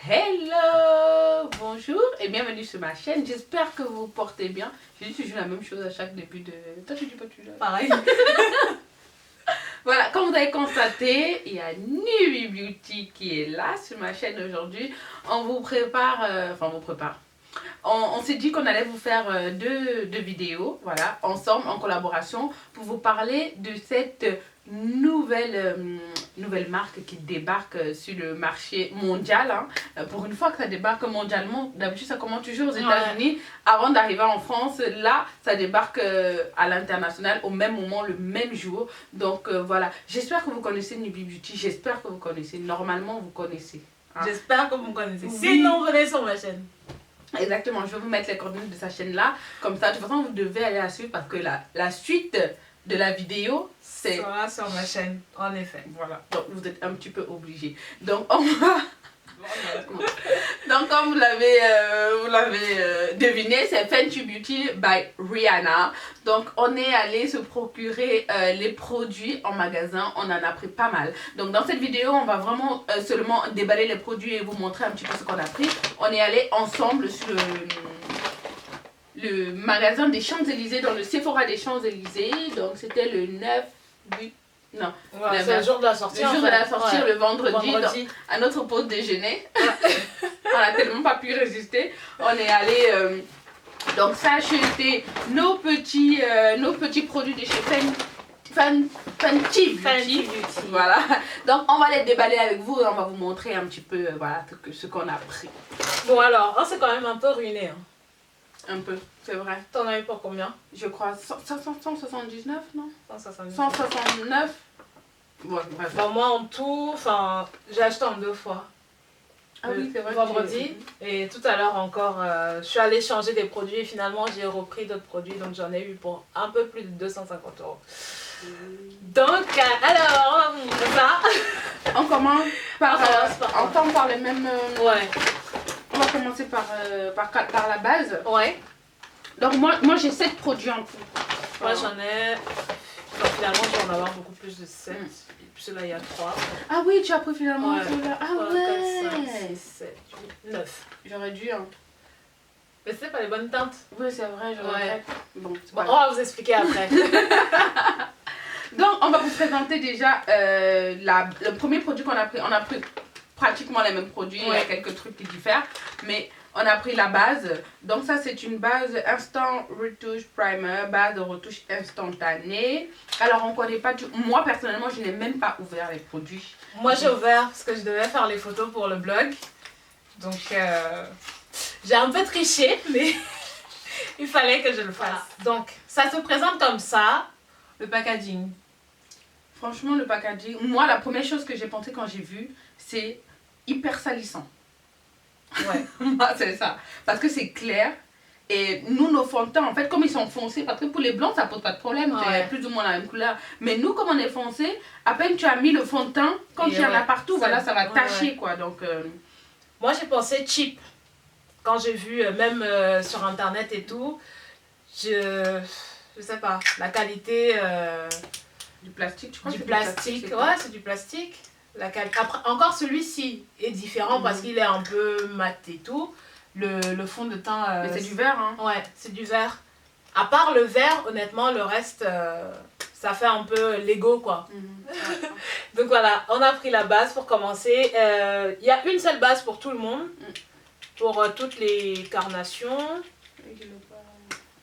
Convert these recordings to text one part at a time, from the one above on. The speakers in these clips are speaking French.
Hello, bonjour et bienvenue sur ma chaîne. J'espère que vous vous portez bien. Je dis toujours la même chose à chaque début de... Toi tu dis pas toujours. Pareil. Voilà, comme vous avez constaté, il y a Nubi Beauty qui est là sur ma chaîne aujourd'hui. On vous prépare, on s'est dit qu'on allait vous faire deux vidéos, voilà, ensemble, en collaboration, pour vous parler de cette nouvelle marque qui débarque sur le marché mondial. Hein. Pour une fois que ça débarque mondialement, d'habitude ça commence toujours aux États-Unis avant d'arriver en France. Là, ça débarque à l'international au même moment, le même jour. Donc voilà, j'espère que vous connaissez Nubi Beauty, j'espère que vous connaissez. Normalement, vous connaissez. Hein. J'espère que vous me connaissez. Oui. Sinon, venez sur ma chaîne. Exactement, je vais vous mettre les coordonnées de sa chaîne là. Comme ça, de toute façon, vous devez aller la suivre parce que la suite de la vidéo, c'est... sera sur ma chaîne, en effet. Voilà, donc vous êtes un petit peu obligés. Donc, on va... Donc, comme vous l'avez deviné, c'est Fenty Beauty by Rihanna. Donc, on est allé se procurer les produits en magasin. On en a pris pas mal. Donc, dans cette vidéo, on va vraiment seulement déballer les produits et vous montrer un petit peu ce qu'on a pris. On est allé ensemble sur le magasin des Champs-Élysées, dans le Sephora des Champs-Élysées. Donc, c'était le 9, 8... Non, voilà, c'est le jour de la sortie. Le jour de la sortie, ouais. le vendredi. Donc, à notre pause déjeuner. On n'a tellement pas pu résister. On est allé... donc ça a acheté nos petits produits de chez Fenty Beauty. Voilà. Donc on va les déballer avec vous et on va vous montrer un petit peu voilà, ce qu'on a pris. Bon alors, on s'est quand même un peu ruiné. Hein. Un peu, c'est vrai. T'en as eu pour combien? Je crois 179, non? 169. Ouais, bref. Bah, moi en tout, enfin, j'ai acheté en 2 fois. Ah oui, c'est vrai. Vendredi et tout à l'heure encore, je suis allée changer des produits et finalement j'ai repris d'autres produits, donc j'en ai eu pour un peu plus de 250 €. Donc, alors, on va vous montrer ça. On commence par les mêmes... Ouais. On va commencer par la base. Ouais. Donc moi j'ai 7 produits en tout. Moi j'en ai... Enfin, finalement je vais en avoir beaucoup plus de 7. Et puis là il y a 3. Ah oui, tu as pris finalement ceux-là. Ah 3, ouais. 4, 5, 6, 7, 8, 9. J'aurais dû hein. Mais c'est pas les bonnes teintes. Oui c'est vrai, j'aurais Bon, on va vous expliquer après. Donc on va vous présenter déjà le premier produit qu'on a pris. On a pris pratiquement les mêmes produits, il y a quelques trucs qui diffèrent. Mais on a pris la base. Donc ça c'est une base Instant Retouche Primer, base de retouche instantanée. Alors on connaît pas tout. Moi personnellement je n'ai même pas ouvert les produits. Moi j'ai ouvert parce que je devais faire les photos pour le blog. Donc j'ai un peu triché mais il fallait que je le fasse. Donc ça se présente comme ça, le packaging. Franchement le packaging, moi la première chose que j'ai pensé quand j'ai vu, c'est hyper salissant. Ouais. Moi c'est ça. Parce que c'est clair. Et nous, nos fonds de teint, en fait, comme ils sont foncés, parce que pour les blancs, ça pose pas de problème, c'est plus ou moins la même couleur. Mais nous, comme on est foncé, à peine tu as mis le fond de teint, quand il y en a partout, voilà, ça va tacher, quoi. Donc, moi, j'ai pensé cheap. Quand j'ai vu, même sur internet et tout, je sais pas, la qualité... du plastique, tu crois? Du plastique, ouais, c'est du plastique. Après, encore celui-ci est différent parce qu'il est un peu mat et tout. Le fond de teint... mais c'est du vert, hein? Ouais, c'est du vert. À part le vert, honnêtement, le reste, ça fait un peu Lego, quoi. Donc voilà, on a pris la base pour commencer. Il y a une seule base pour tout le monde. Pour toutes les carnations.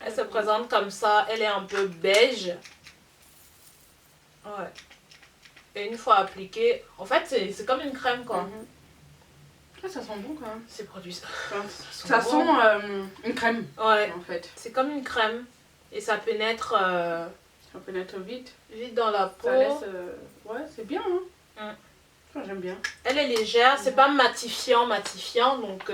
Elle se présente comme ça. Elle est un peu beige. Ouais. Et une fois appliquée, en fait, c'est comme une crème, quoi. Ah, ça sent bon quand même. Ces produits. Ça sent une crème. Ouais. En fait. C'est comme une crème. Et ça pénètre. Ça pénètre vite. Vite dans la peau. Ça laisse. Ouais, c'est bien. Hein. J'aime bien. Elle est légère. C'est pas matifiant, donc.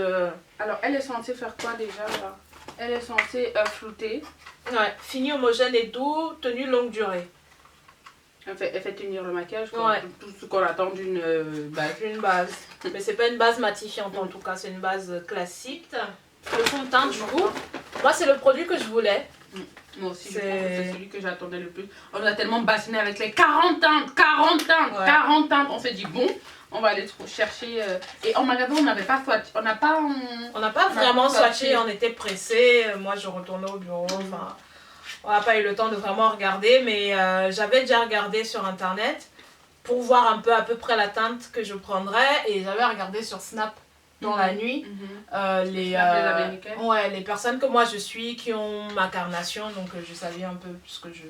Alors, elle est censée faire quoi déjà là? Elle est censée flouter. Ouais. Fini, homogène et doux. Tenue longue durée. Elle fait tenir le maquillage, tout ce qu'on attend d'une base. Une base. Mais c'est pas une base matifiante en tout cas, c'est une base classique. Le fond de teint du coup, moi c'est le produit que je voulais. Moi aussi, je pense que c'est celui que j'attendais le plus. On a tellement bassiné avec les 40 teintes, 40 teintes, 40 teintes. On s'est dit bon, on va aller chercher. Et en magasin, on n'avait pas swatch. On n'a pas vraiment swatché, on était pressés. Moi, je retournais au bureau. Enfin, on n'a pas eu le temps de vraiment regarder, mais j'avais déjà regardé sur Internet pour voir un peu à peu près la teinte que je prendrais. Et j'avais regardé sur Snap dans la nuit les personnes que moi je suis qui ont ma carnation, donc je savais un peu ce que je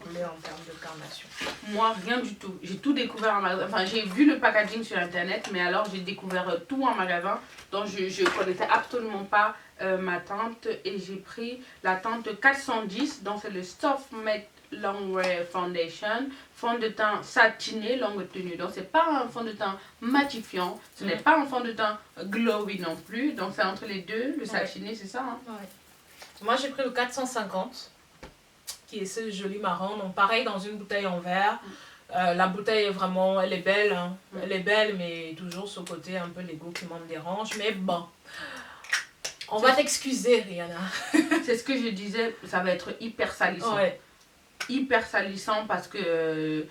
voulais en termes de carnation. Moi rien du tout, j'ai tout découvert en magasin, enfin j'ai vu le packaging sur internet, mais alors j'ai découvert tout en magasin, donc je connaissais absolument pas ma teinte, et j'ai pris la teinte 410, donc c'est le Soft Matte Longwear Foundation, fond de teint satiné longue tenue. Donc c'est pas un fond de teint matifiant, ce n'est pas un fond de teint glowy non plus, donc c'est entre les deux, le satiné, c'est ça hein? Moi j'ai pris le 450 qui est ce joli marron, donc pareil dans une bouteille en verre. La bouteille est vraiment, elle est belle hein. Elle est belle, mais toujours ce côté un peu l'ego qui m'en dérange, mais bon, on va t'excuser Rihanna. C'est ce que je disais, ça va être hyper salissant. Hyper salissant parce que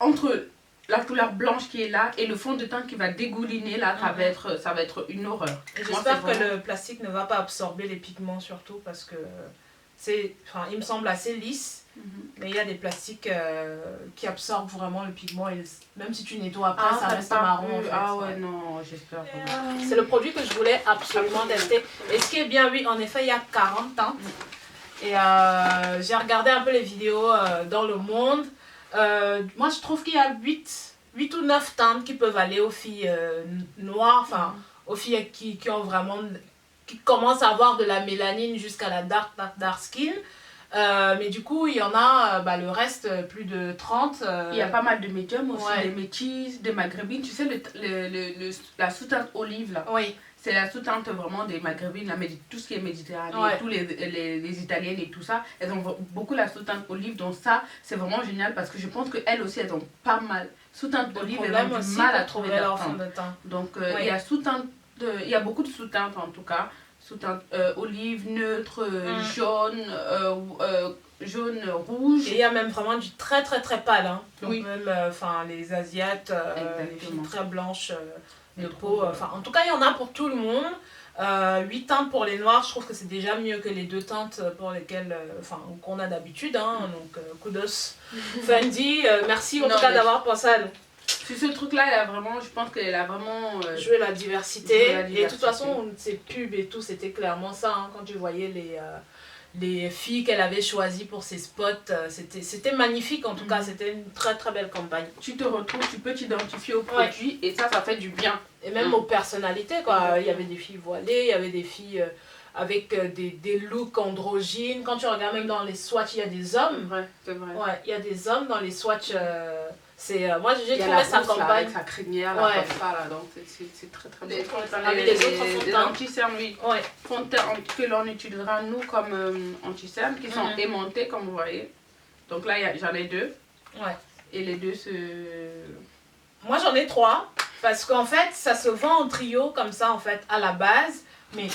entre la couleur blanche qui est là et le fond de teint qui va dégouliner là, ça va être une horreur. J'espère que le plastique ne va pas absorber les pigments surtout, parce que il me semble assez lisse, mais il y a des plastiques qui absorbent vraiment le pigment, et même si tu nettoies après ça reste marron en fait. Ah ouais, non, j'espère. C'est le produit que je voulais absolument tester. Et ce qui est bien, oui, en effet il y a 40 teintes. Et j'ai regardé un peu les vidéos dans le monde. Moi, je trouve qu'il y a 8 ou 9 teintes qui peuvent aller aux filles noires, enfin, aux filles qui ont vraiment, qui commencent à avoir de la mélanine jusqu'à la dark skin. Mais du coup, il y en a, le reste, plus de 30. Il y a pas mal de médiums aussi, des métisses, des maghrébines. Tu sais, la sous-teinte olive là. Oui. C'est la sous-teinte vraiment des maghrébines, tout ce qui est méditerranéen, tous les italiennes et tout ça. Elles ont beaucoup la sous-teinte olive, donc ça, c'est vraiment génial parce que je pense qu'elles aussi, elles ont pas mal. Sous-teinte olive, elles ont du mal à trouver leur fond de teint. Donc, il y a sous-teinte, il y a beaucoup de sous-teintes en tout cas. Sous-teinte olive, neutre, jaune, rouge. Et il y a même vraiment du très très très pâle. Hein. Donc même les Asiates, les filles très blanches. De peau, en tout cas il y en a pour tout le monde. 8 teintes pour les noirs, je trouve que c'est déjà mieux que les 2 teintes pour lesquelles qu'on a d'habitude hein. Donc kudos Fendi, merci en tout cas d'avoir pensé à nous. Ce truc là, je pense qu'elle a vraiment joué la diversité. Et de toute façon ces pubs et tout, c'était clairement ça hein, quand tu voyais les filles qu'elle avait choisies pour ses spots, c'était magnifique en tout cas, c'était une très très belle campagne. Tu te retrouves, tu peux t'identifier au produit et ça fait du bien. Et même aux personnalités quoi, il y avait des filles voilées, il y avait des filles avec des looks androgynes. Quand tu regardes même dans les swatchs, il y a des hommes. C'est vrai. Ouais, il y a des hommes dans les swatchs. Moi j'ai trouvé sa campagne. Avec sa crinière là, comme ça là, donc c'est très très bien. Les anti-cernes, oui. Fonds de teint que l'on utilisera nous comme anti-cernes qui sont aimantés comme vous voyez. Donc là j'en ai 2. Et les 2 Moi j'en ai 3 parce qu'en fait ça se vend en trio comme ça en fait à la base, mais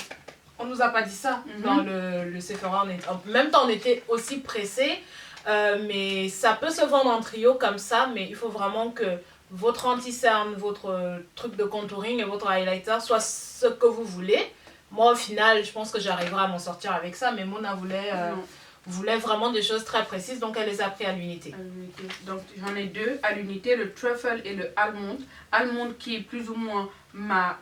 on nous a pas dit ça dans le Sephora. En même temps on était aussi pressés. Mais ça peut se vendre en trio comme ça, mais il faut vraiment que votre anti-cerne, votre truc de contouring et votre highlighter soit ce que vous voulez. Moi au final je pense que j'arriverai à m'en sortir avec ça, mais Mona voulait vraiment des choses très précises, donc elle les a pris à l'unité. Donc j'en ai 2 à l'unité, le truffle et le almond. Almond qui est plus ou moins ma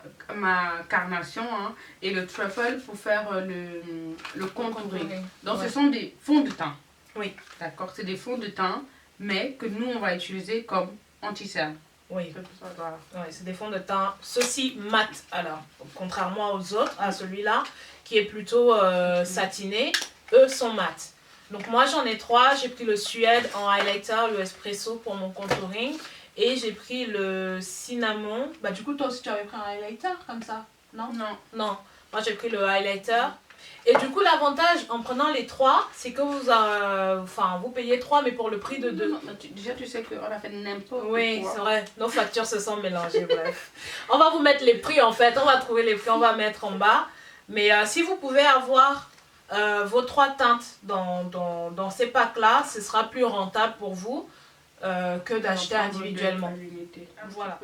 carnation hein, et le truffle pour faire le contouring. Donc ce sont des fonds de teint. Oui. D'accord, c'est des fonds de teint, mais que nous, on va utiliser comme anti-cerne. Oui, c'est des fonds de teint, ceci mat, alors, contrairement aux autres, à celui-là, qui est plutôt satiné, eux sont mat. Donc moi, j'en ai 3, j'ai pris le Suède en highlighter, le espresso pour mon contouring, et j'ai pris le cinnamon. Du coup, toi aussi, tu avais pris un highlighter comme ça, non? Non, moi j'ai pris le highlighter. Et du coup, l'avantage en prenant les 3, c'est que vous payez 3, mais pour le prix de 2. Déjà, tu sais qu'on a fait n'importe quoi. Oui, c'est vrai. Nos factures se sont mélangées, bref. On va vous mettre les prix, en fait. On va trouver les prix, on va mettre en bas. Mais si vous pouvez avoir vos 3 teintes dans ces packs-là, ce sera plus rentable pour vous. que d'acheter individuellement. Voilà.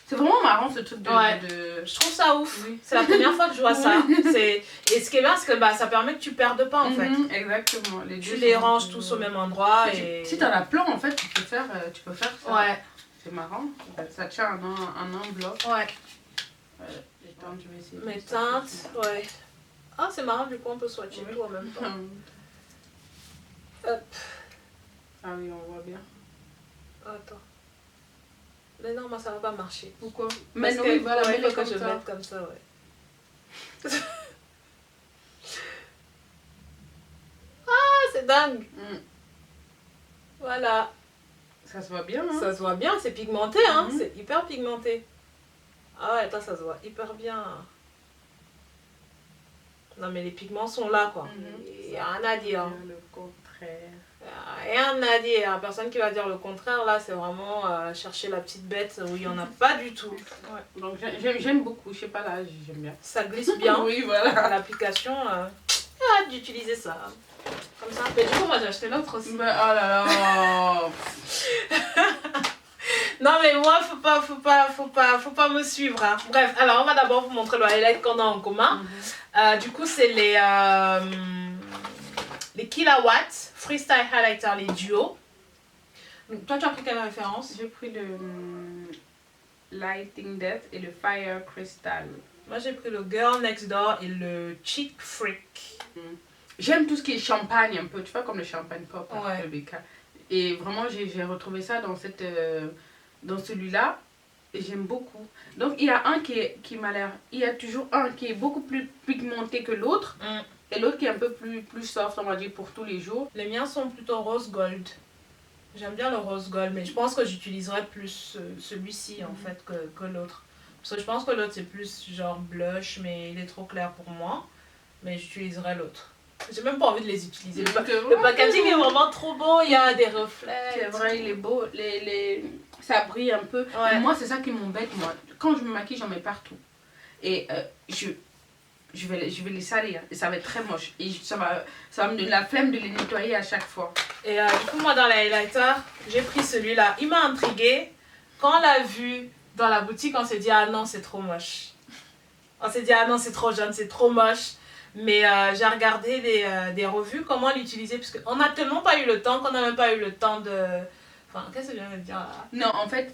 C'est vraiment marrant ce truc de... Je trouve ça ouf. Oui. C'est la première fois que je vois ça. Et ce qui est bien, c'est que ça permet que tu perdes pas en fait. Exactement. Tu les ranges tous au même endroit. Si t'en as plein en fait, tu peux faire ça. Ouais. C'est marrant. Ça tient un bloc. Ouais. Les teintes, je vais essayer. Mes teintes, ouais. Ah, c'est marrant, du coup, on peut swatcher tout en même temps. Hop. Ah oui, on voit bien. Attends. Mais non, moi, ça va pas marcher. Pourquoi? Mais non, voilà, il faut que je mette comme ça, ouais. Ah, c'est dingue. Voilà. Ça se voit bien, hein? Ça se voit bien, c'est pigmenté, hein? C'est hyper pigmenté. Ah ouais, attends, ça se voit hyper bien. Non, mais les pigments sont là, quoi. Il n'y a rien à dire. Le contraire. Rien à dire. Personne qui va dire le contraire, là, c'est vraiment chercher la petite bête où il n'y en a pas du tout. Ouais. Donc j'aime beaucoup, je sais pas là, j'aime bien. Ça glisse bien. Oui, voilà. L'application, hâte d'utiliser ça. Comme ça. Mais du coup, moi j'ai acheté l'autre aussi. Mais, oh là là. Non mais moi, faut pas me suivre. Hein. Bref, alors on va d'abord vous montrer le highlight qu'on a en commun. Du coup, c'est les Kilowatts Freestyle Highlighter, les duos. Donc, toi, tu as pris quelle référence? J'ai pris le Lighting Death et le Fire Crystal. Moi, j'ai pris le Girl Next Door et le Cheek Freak. J'aime tout ce qui est champagne un peu, tu vois, comme le champagne pop. Ouais. Le BK. Et vraiment, j'ai retrouvé ça dans celui-là. Et j'aime beaucoup. Donc, il y a un qui m'a l'air... Il y a toujours un qui est beaucoup plus pigmenté que l'autre. Et l'autre qui est un peu plus soft, on va dire, pour tous les jours. Les miens sont plutôt rose gold. J'aime bien le rose gold, mais je pense que j'utiliserai plus celui-ci en fait que l'autre. Parce que je pense que l'autre c'est plus genre blush, mais il est trop clair pour moi. Mais j'utiliserai l'autre. J'ai même pas envie de les utiliser. Le packaging est vraiment trop beau, il y a des reflets. C'est vrai, il est beau. Ça brille un peu. Ouais. Moi, c'est ça qui m'embête, moi. Quand je me maquille, j'en mets partout. Et je vais les salir. Et ça va être très moche. Et ça va me donner la flemme de les nettoyer à chaque fois. Et du coup, moi, dans les highlighters, j'ai pris celui-là. Il m'a intriguée. Quand on l'a vu dans la boutique, on s'est dit, ah non, c'est trop moche. On s'est dit, ah non, c'est trop jaune, c'est trop moche. Mais j'ai regardé des revues, comment l'utiliser. Parce qu'on n'a tellement pas eu le temps qu'on n'a même pas eu le temps de... Enfin, qu'est-ce que je viens de dire là? Non, en fait,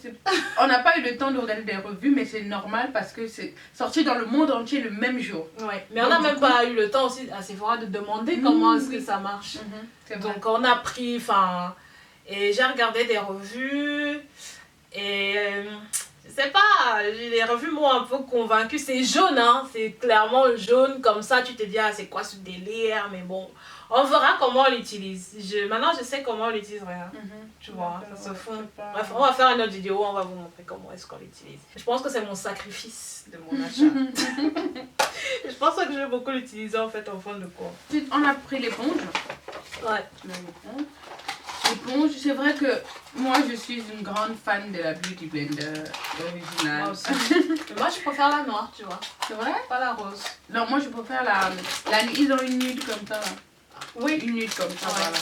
on n'a pas eu le temps de regarder des revues, mais c'est normal parce que c'est sorti dans le monde entier le même jour. Ouais, mais on n'a même pas eu le temps aussi à Sephora de demander comment est-ce que ça marche. Donc on a pris, enfin, et j'ai regardé des revues et je sais pas, les revues m'ont un peu convaincue. C'est jaune, hein, c'est clairement jaune comme ça. Tu te dis, ah, c'est quoi ce délire? Mais bon, on verra comment on l'utilise. Maintenant, je sais comment on l'utilise, rien. Tu vois, ça se fond. Bref, on va faire une autre vidéo, on va vous montrer comment est-ce qu'on l'utilise. Je pense que c'est mon sacrifice de mon achat. Je pense que je vais beaucoup l'utiliser en fait en fin de compte. Ensuite, on a pris l'éponge. Ouais. L'éponge, c'est vrai que moi je suis une grande fan de la Beauty Blender originale. Moi aussi. Mais moi je préfère la noire, tu vois. C'est vrai? Pas la rose. Non, moi je préfère ils ont une nude comme ça. Là. Oui. Une nude comme ça, voilà.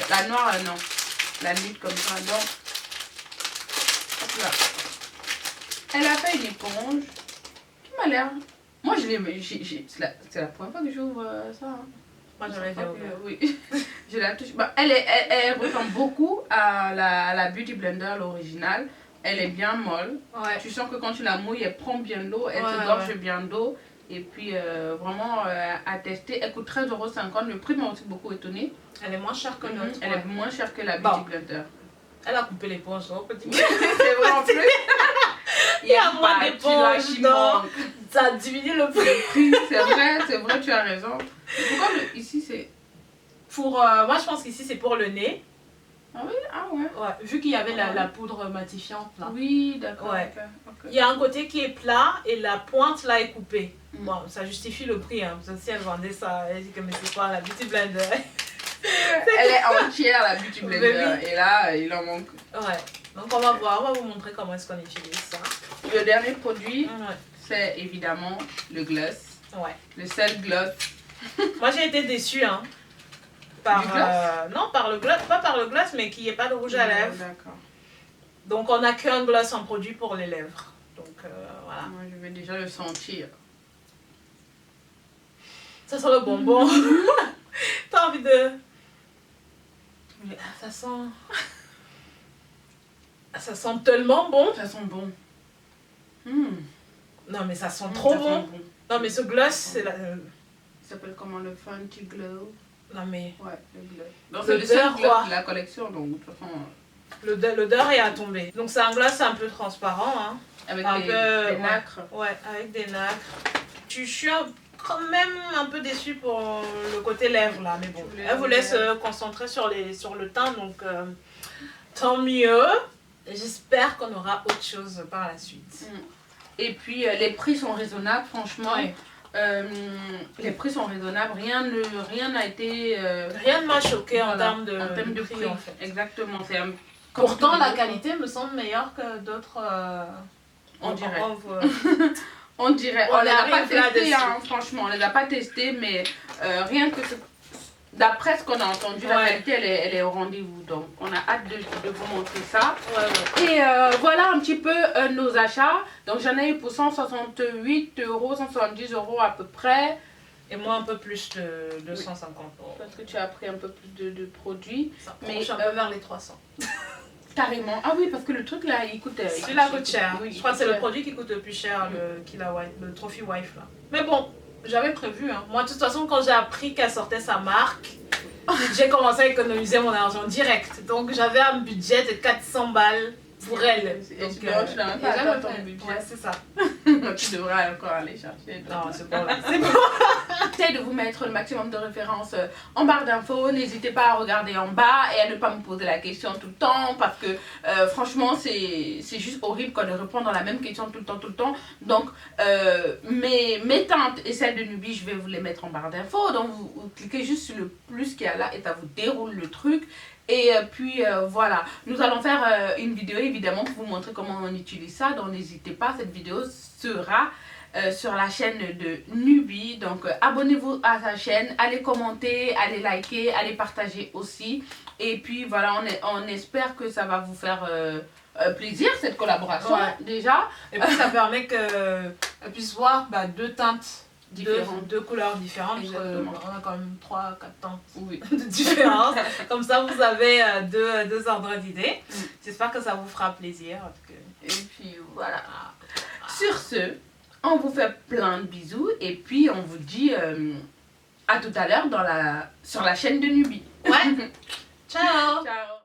La noire, non. La nude comme ça. Donc, hop là. Elle a fait une éponge qui m'a l'air... Moi je l'ai... C'est la première fois que j'ouvre ça. Hein. Moi j'en ai déjà ouvert. Oui. Je la touche. Bah, elle ressemble beaucoup à la Beauty Blender, l'originale. Elle est bien molle. Ouais. Tu sens que quand tu la mouilles, elle prend bien l'eau. Elle se gorge bien d'eau. Et puis vraiment à tester. Elle coûte 13,50 €. Le prix m'a aussi beaucoup étonné. Elle est moins chère que l'autre. Elle est moins chère que la Beauty Blender. Elle a coupé l'éponge, non? C'est vrai en plus. Il y a moins d'éponge, non? Ça a diminué le prix. C'est vrai, tu as raison. Pourquoi ici c'est... Pour, moi je pense qu'ici c'est pour le nez. Ah oui? Ah ouais. Ouais, vu qu'il y avait la poudre matifiante là. Oui, d'accord. Ouais. Okay. Il y a un côté qui est plat et la pointe là est coupée. Bon, ça justifie le prix, hein. Parce que si elle vendait ça, elle dit que mais c'est quoi la Beauty Blender? Elle est entière la Beauty Blender. Et là, il en manque. Ouais. Donc on va voir, on va vous montrer comment est-ce qu'on utilise ça. Le dernier produit, c'est évidemment le gloss. Ouais. Le seul gloss. Moi j'ai été déçue, hein. par Du gloss non, par le gloss, pas par le gloss, mais qu'il n'y ait pas de rouge à lèvres. D'accord. Donc on n'a qu'un gloss en produit pour les lèvres. Donc voilà. Moi, je vais déjà le sentir. Ça sent le bonbon. T'as envie de... Mais, ça sent tellement bon. Ça sent bon. Non mais ça sent trop Ça bon. sent bon. Non mais ce gloss, c'est la... Ça s'appelle comment, le Fenty Glow? Non mais... Ouais, le glow. Donc c'est le seul gloss de la collection, donc de toute façon... L'odeur est à tomber. Donc c'est un gloss un peu transparent, hein. Avec des nacres. Ouais, avec des nacres. Je suis quand même un peu déçue pour le côté lèvres là, mais bon. Elle voulait se concentrer sur le teint, donc tant mieux. J'espère qu'on aura autre chose par la suite. Et puis les prix sont raisonnables, franchement. Ouais. Les prix sont raisonnables, rien n'a été... Rien ne m'a choqué en termes de prix en fait. Exactement. Pourtant la qualité me semble meilleure que d'autres... On dirait. On On dirait. On les a pas testés, hein, franchement. On les a pas testés, mais rien que... D'après ce qu'on a entendu, la qualité, elle est au rendez-vous. Donc, on a hâte de vous montrer ça. Et voilà un petit peu nos achats. Donc, j'en ai eu pour 168 €, 170 € à peu près. Et moi, un peu plus de 250 €. Parce que tu as pris un peu plus de produits. Ça penche un peu vers les 300. Carrément. Ah oui, parce que le truc là, il coûte... Celui-là coûte cher. Oui, je crois que c'est le produit qui coûte le plus cher, le Trophy Wife là. Mais bon, j'avais prévu. Hein. Moi, de toute façon, quand j'ai appris qu'elle sortait sa marque, j'ai commencé à économiser mon argent direct. Donc, j'avais un budget de 400 balles pour elle. Et tu n'as même pas atteint ton budget. Ouais, c'est ça. Tu devrais encore aller chercher. Non, c'est bon là. C'est bon. J'essaie de vous mettre le maximum de références en barre d'infos. N'hésitez pas à regarder en bas et à ne pas me poser la question tout le temps parce que franchement c'est juste horrible quand on répond dans la même question tout le temps. Donc mes teintes et celles de Nubie, je vais vous les mettre en barre d'infos. Donc vous cliquez juste sur le plus qu'il y a là et ça vous déroule le truc. Et puis voilà, nous allons faire une vidéo évidemment pour vous montrer comment on utilise ça. Donc n'hésitez pas, cette vidéo sera sur la chaîne de Nubie. Donc abonnez-vous à sa chaîne, allez commenter, allez liker, allez partager aussi. Et puis voilà, on espère que ça va vous faire plaisir cette collaboration déjà. Et puis ça permet qu'elle puisse voir deux teintes. Deux couleurs différentes. On a quand même 3-4 teintes de différence. Comme ça, vous avez deux ordres d'idées. J'espère que ça vous fera plaisir. Et puis voilà. Sur ce, on vous fait plein de bisous. Et puis, on vous dit à tout à l'heure sur la chaîne de Nubie. Ouais. Ciao. Ciao.